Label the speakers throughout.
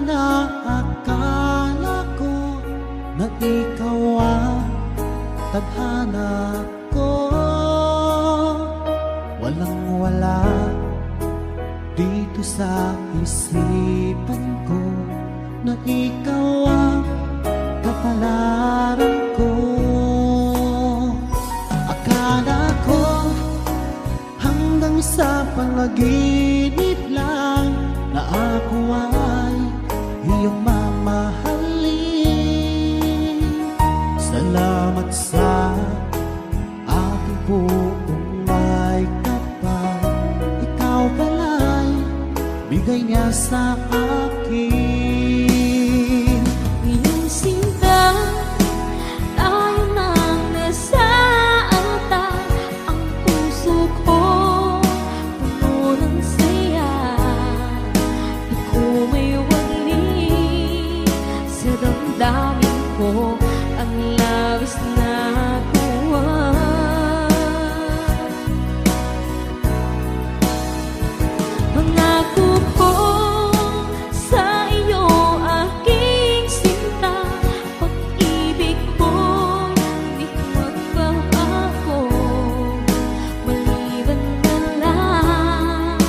Speaker 1: Akala ko na ikaw ang tadhana ko. Walang-wala dito sa isipan ko na ikaw ang kapalaran ko. Akala ko hanggang sa panaginip lang na ako ay iyong mamahalin. Salamat sa aking buong may kapal. Ikaw pala'y bigay niya sa akin.
Speaker 2: Iyong sinta, tayo nang nasaantan. Ang puso ko puno ng saya. Di ko may wali sa damdamin ko ang labis na tuwa. Pangako ko sa iyo, aking sinta, pag-ibig ko'y di magbabago. Maliban na lang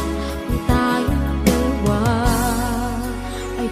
Speaker 2: kung tayong dalawa ay